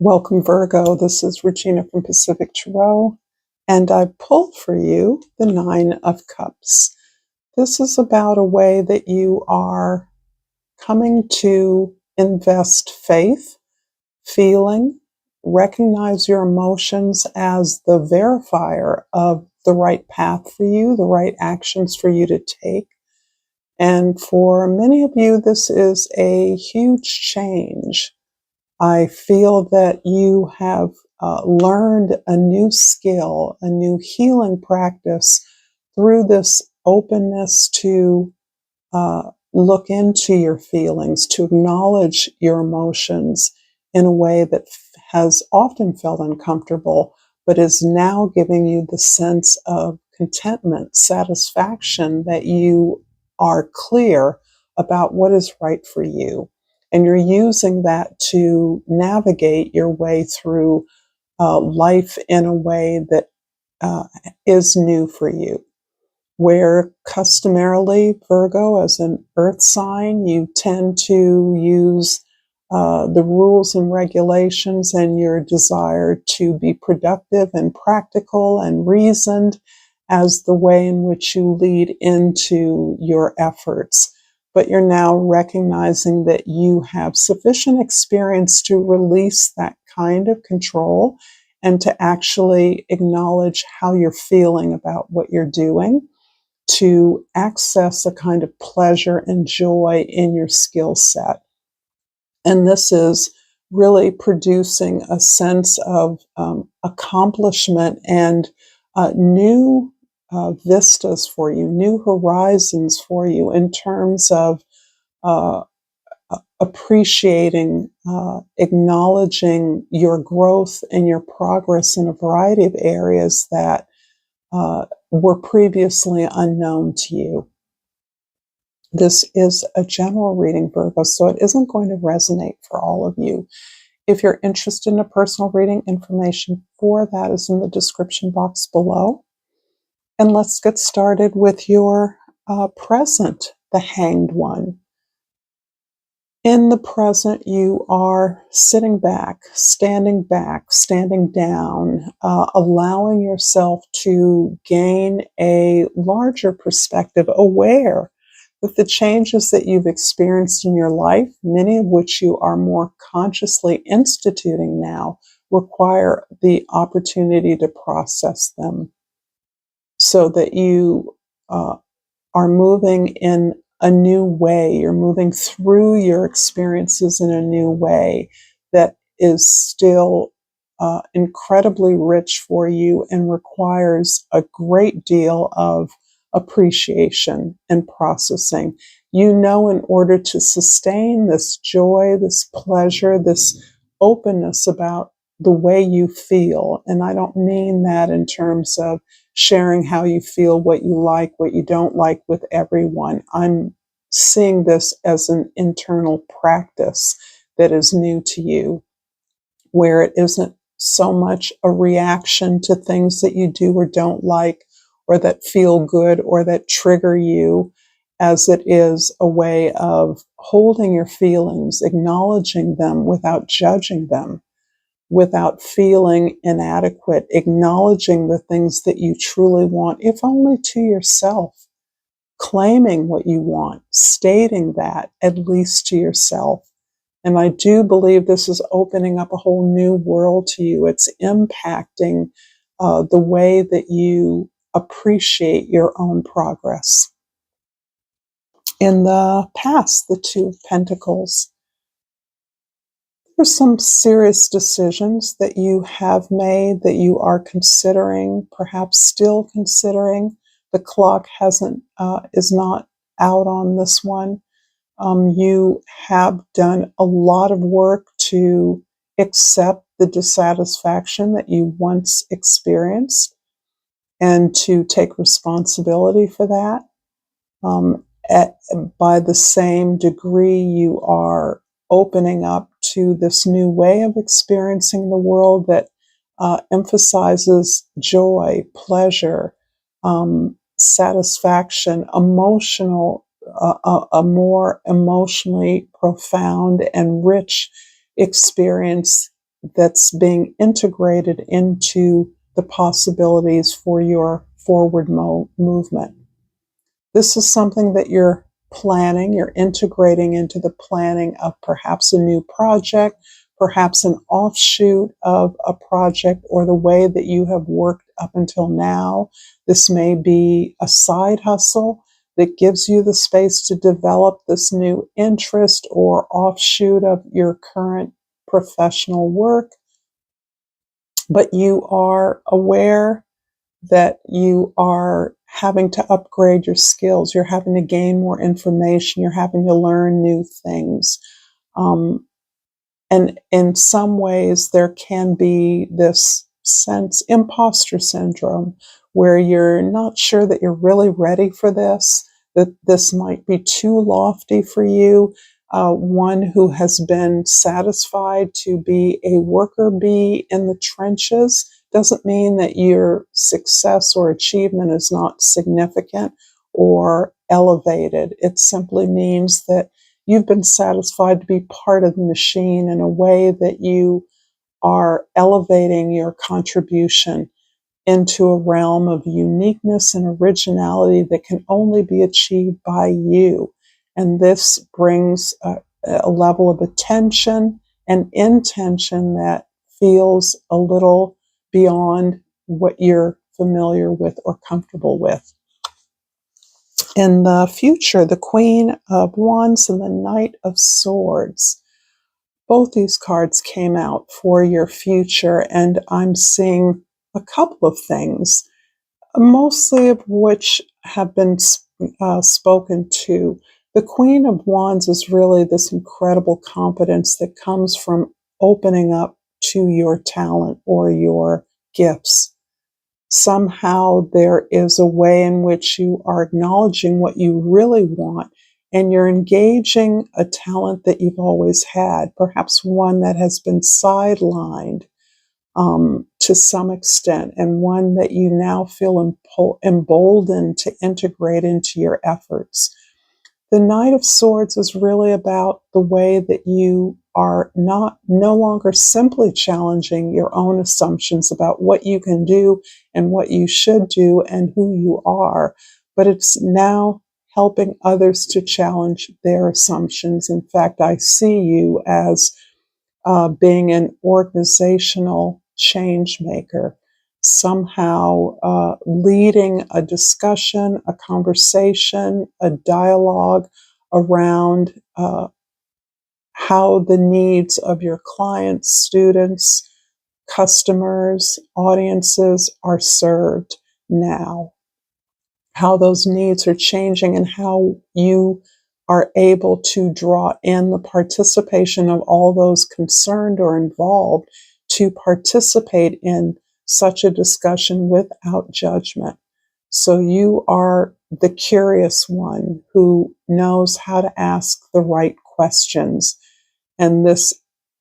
Welcome, Virgo. This is Regina from Pacific Tarot, and I pulled for you the Nine of Cups. This is about a way that you are coming to invest faith, feeling, recognize your emotions as the verifier of the right path for you, the right actions for you to take. And for many of you, this is a huge change. I feel that you have learned a new skill, a new healing practice through this openness to look into your feelings, to acknowledge your emotions in a way that has often felt uncomfortable, but is now giving you the sense of contentment, satisfaction that you are clear about what is right for you. And you're using that to navigate your way through life in a way that is new for you. Where customarily, Virgo, as an earth sign, you tend to use the rules and regulations and your desire to be productive and practical and reasoned as the way in which you lead into your efforts. But you're now recognizing that you have sufficient experience to release that kind of control and to actually acknowledge how you're feeling about what you're doing, to access a kind of pleasure and joy in your skill set. And this is really producing a sense of accomplishment and new vistas for you, new horizons for you in terms of appreciating, acknowledging your growth and your progress in a variety of areas that were previously unknown to you. This is a general reading, Virgo, so it isn't going to resonate for all of you. If you're interested in a personal reading, information for that is in the description box below. And let's get started with your present, the Hanged One. In the present, you are sitting back, standing down, allowing yourself to gain a larger perspective, aware that the changes that you've experienced in your life, many of which you are more consciously instituting now, require the opportunity to process them so that you are moving in a new way. You're moving through your experiences in a new way that is still incredibly rich for you and requires a great deal of appreciation and processing. You know, in order to sustain this joy, this pleasure, this openness about the way you feel, and I don't mean that in terms of sharing how you feel, what you like, what you don't like with everyone. I'm seeing this as an internal practice that is new to you, where it isn't so much a reaction to things that you do or don't like, or that feel good, or that trigger you, as it is a way of holding your feelings, acknowledging them without judging them, without feeling inadequate, acknowledging the things that you truly want, if only to yourself, claiming what you want, stating that at least to yourself. And I do believe this is opening up a whole new world to you. It's impacting the way that you appreciate your own progress. In the past, the Two of Pentacles, there's some serious decisions that you have made, that you are considering, perhaps still considering. The clock is not out on this one. You have done a lot of work to accept the dissatisfaction that you once experienced and to take responsibility for that. By the same degree, you are opening up to this new way of experiencing the world that emphasizes joy, pleasure, satisfaction, emotional, a more emotionally profound and rich experience that's being integrated into the possibilities for your forward movement. This is something that you're planning, you're integrating into the planning of perhaps a new project, perhaps an offshoot of a project or the way that you have worked up until now. This may be a side hustle that gives you the space to develop this new interest or offshoot of your current professional work. But you are aware that you are having to upgrade your skills. You're having to gain more information. You're having to learn new things. And in some ways, there can be this sense, imposter syndrome, where you're not sure that you're really ready for this, that this might be too lofty for you. One who has been satisfied to be a worker bee in the trenches doesn't mean that your success or achievement is not significant or elevated. It simply means that you've been satisfied to be part of the machine in a way that you are elevating your contribution into a realm of uniqueness and originality that can only be achieved by you. And this brings a level of attention and intention that feels a little beyond what you're familiar with or comfortable with. In the future, the Queen of Wands and the Knight of Swords. Both these cards came out for your future, and I'm seeing a couple of things, mostly of which have been spoken to. The Queen of Wands is really this incredible confidence that comes from opening up to your talent or your gifts. Somehow there is a way in which you are acknowledging what you really want, and you're engaging a talent that you've always had, perhaps one that has been sidelined to some extent, and one that you now feel emboldened to integrate into your efforts. The Knight of Swords is really about the way that you are no longer simply challenging your own assumptions about what you can do and what you should do and who you are, but it's now helping others to challenge their assumptions. In fact, I see you as being an organizational change maker, somehow leading a discussion, a conversation, a dialogue around how the needs of your clients, students, customers, audiences are served now, how those needs are changing, and how you are able to draw in the participation of all those concerned or involved to participate in such a discussion without judgment. So you are the curious one who knows how to ask the right questions. And this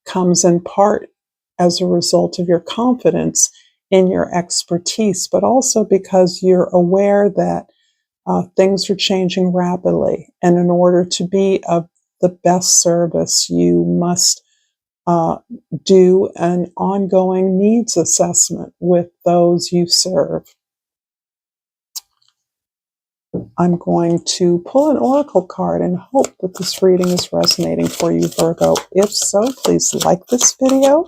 comes in part as a result of your confidence in your expertise, but also because you're aware that things are changing rapidly. And in order to be of the best service, you must do an ongoing needs assessment with those you serve. I'm going to pull an oracle card and hope that this reading is resonating for you, Virgo. If so, please like this video.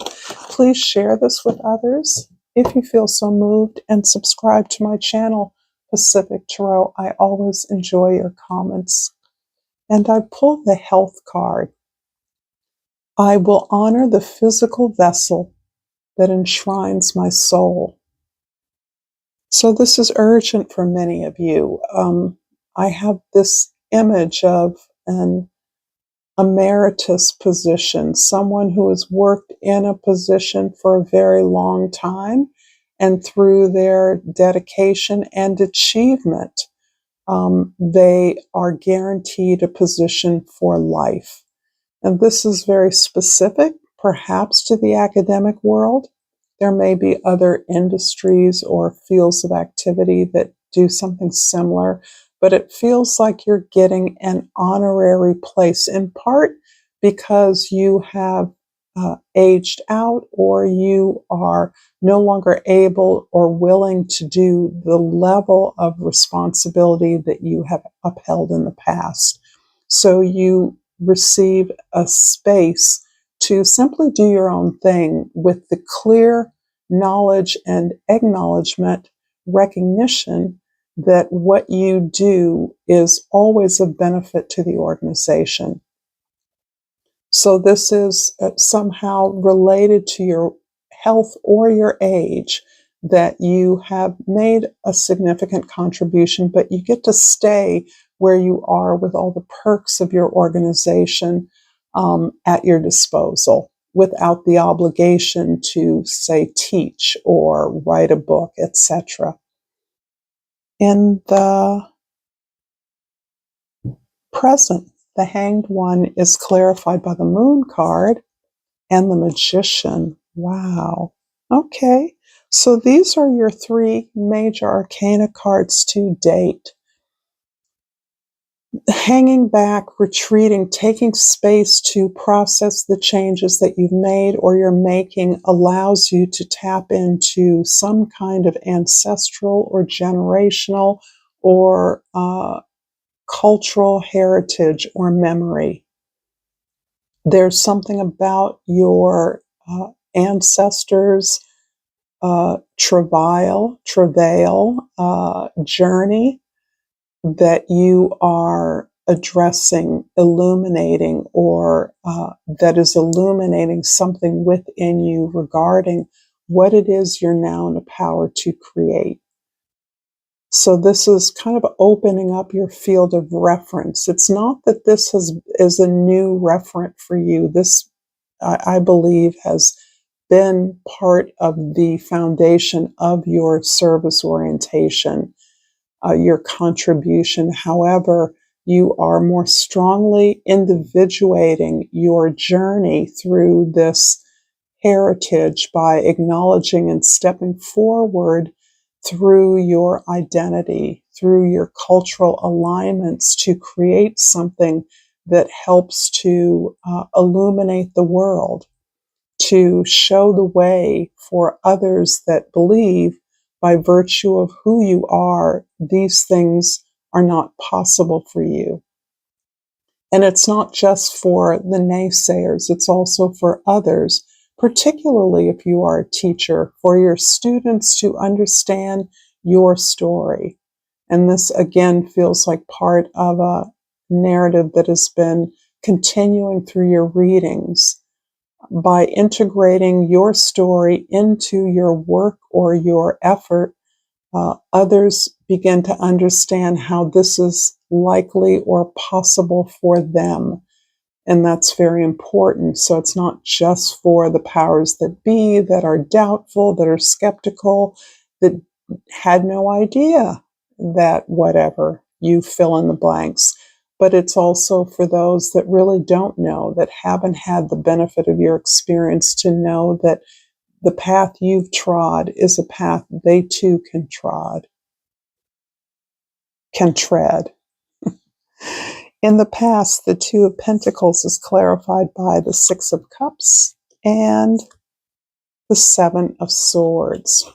Please share this with others if you feel so moved, and subscribe to my channel, Pacific Tarot. I always enjoy your comments. And I pulled the health card. I will honor the physical vessel that enshrines my soul. So this is urgent for many of you. I have this image of an emeritus position, someone who has worked in a position for a very long time, and through their dedication and achievement, they are guaranteed a position for life. And this is very specific, perhaps to the academic world. There may be other industries or fields of activity that do something similar, but it feels like you're getting an honorary place, in part because you have aged out, or you are no longer able or willing to do the level of responsibility that you have upheld in the past. So you receive a space to simply do your own thing with the clear knowledge and acknowledgement, recognition that what you do is always of benefit to the organization. So this is somehow related to your health or your age, that you have made a significant contribution, but you get to stay where you are with all the perks of your organization at your disposal, without the obligation to, say, teach or write a book, etc. In the present, the Hanged One is clarified by the Moon card and the Magician. Wow. Okay. So these are your three major arcana cards to date. Hanging back, retreating, taking space to process the changes that you've made or you're making allows you to tap into some kind of ancestral or generational or cultural heritage or memory. There's something about your ancestors' travail, journey that you are addressing, illuminating, or that is illuminating something within you regarding what it is you're now in a power to create. So this is kind of opening up your field of reference. It's not that this is a new referent for you. This, I believe, has been part of the foundation of your service orientation, your contribution. However, you are more strongly individuating your journey through this heritage by acknowledging and stepping forward through your identity, through your cultural alignments to create something that helps to illuminate the world, to show the way for others that believe by virtue of who you are, these things are not possible for you. And it's not just for the naysayers, it's also for others, particularly if you are a teacher, for your students to understand your story. And this, again, feels like part of a narrative that has been continuing through your readings. By integrating your story into your work or your effort, others begin to understand how this is likely or possible for them. And that's very important. So it's not just for the powers that be that are doubtful, that are skeptical, that had no idea that whatever, you fill in the blanks. But it's also for those that really don't know, that haven't had the benefit of your experience, to know that the path you've trod is a path they too can tread. In the past, the Two of Pentacles is clarified by the Six of Cups and the Seven of Swords.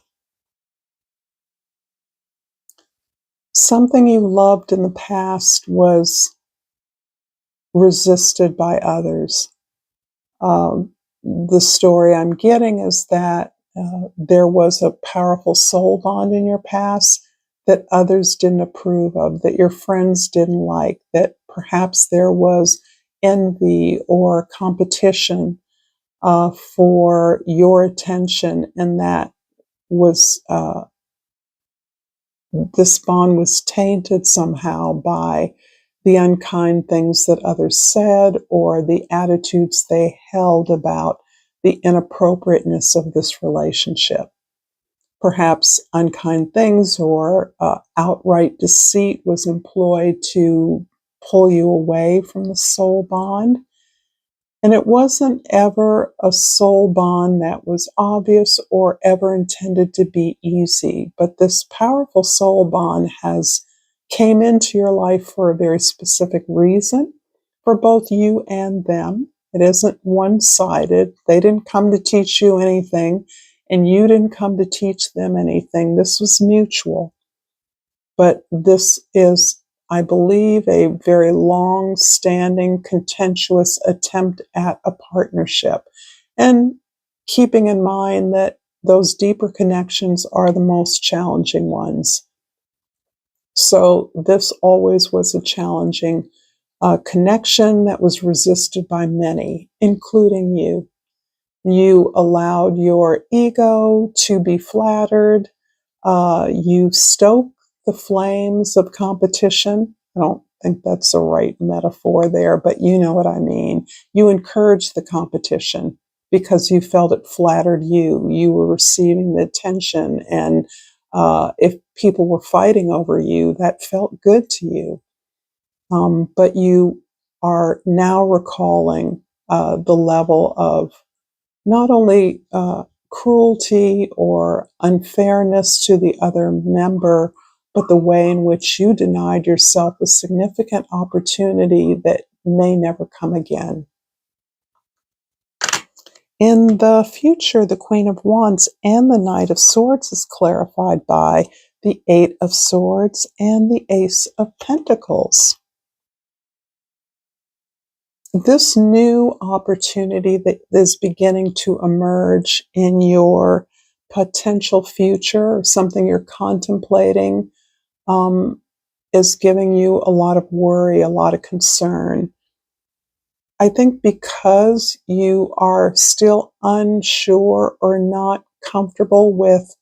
Something you loved in the past was resisted by others. The story I'm getting is that there was a powerful soul bond in your past that others didn't approve of, that your friends didn't like, that perhaps there was envy or competition for your attention, and that was this bond was tainted somehow by the unkind things that others said or the attitudes they held about the inappropriateness of this relationship. Perhaps unkind things or outright deceit was employed to pull you away from the soul bond. And it wasn't ever a soul bond that was obvious or ever intended to be easy. But this powerful soul bond came into your life for a very specific reason for both you and them. It isn't one-sided. They didn't come to teach you anything, and you didn't come to teach them anything. This was mutual. But this is, I believe, a very long-standing, contentious attempt at a partnership. And keeping in mind that those deeper connections are the most challenging ones. So this always was a challenging connection that was resisted by many, including you. You allowed your ego to be flattered. You stoke the flames of competition. I don't think that's the right metaphor there, but you know what I mean. You encouraged the competition because you felt it flattered you. You were receiving the attention, and if people were fighting over you, that felt good to you. But you are now recalling the level of not only cruelty or unfairness to the other member, but the way in which you denied yourself a significant opportunity that may never come again. In the future, the Queen of Wands and the Knight of Swords is clarified by the Eight of Swords and the Ace of Pentacles. This new opportunity that is beginning to emerge in your potential future, something you're contemplating, is giving you a lot of worry, a lot of concern. I think because you are still unsure or not comfortable with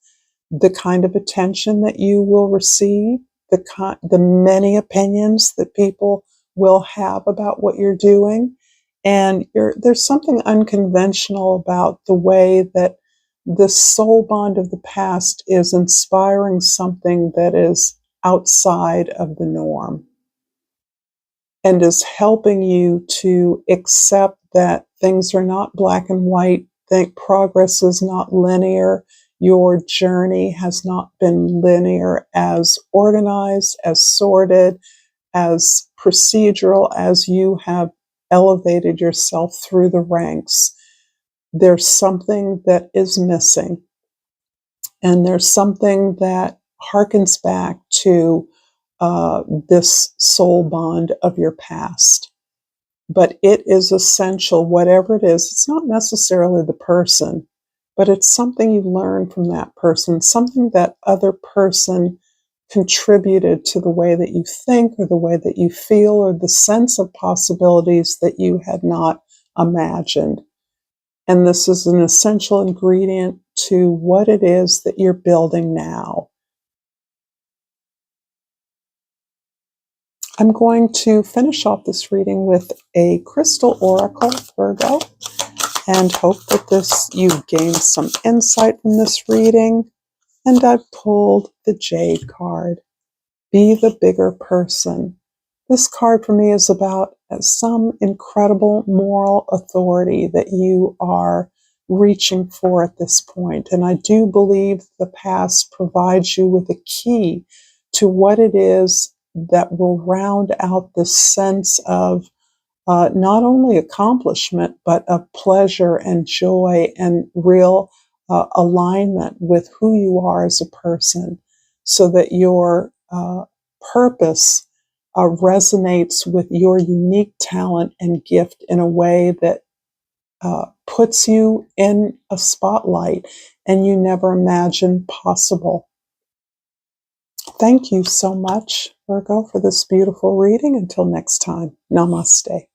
the kind of attention that you will receive, the many opinions that people will have about what you're doing, and there's something unconventional about the way that the soul bond of the past is inspiring something that is outside of the norm, and is helping you to accept that things are not black and white, that progress is not linear, your journey has not been linear, as organized, as sorted, as procedural as you have elevated yourself through the ranks. There's something that is missing, and there's something that harkens back to this soul bond of your past. But it is essential, whatever it is. It's not necessarily the person, but it's something you learn from that person, something that other person contributed to the way that you think or the way that you feel or the sense of possibilities that you had not imagined. And this is an essential ingredient to what it is that you're building now. I'm going to finish off this reading with a crystal oracle, Virgo, and hope that you gain some insight from this reading. And I've pulled the Jade card. Be the bigger person. This card for me is about some incredible moral authority that you are reaching for at this point. And I do believe the past provides you with a key to what it is that will round out the sense of not only accomplishment, but of pleasure and joy and real alignment with who you are as a person, so that your purpose resonates with your unique talent and gift in a way that puts you in a spotlight and you never imagined possible. Thank you so much, Virgo, for this beautiful reading. Until next time, namaste.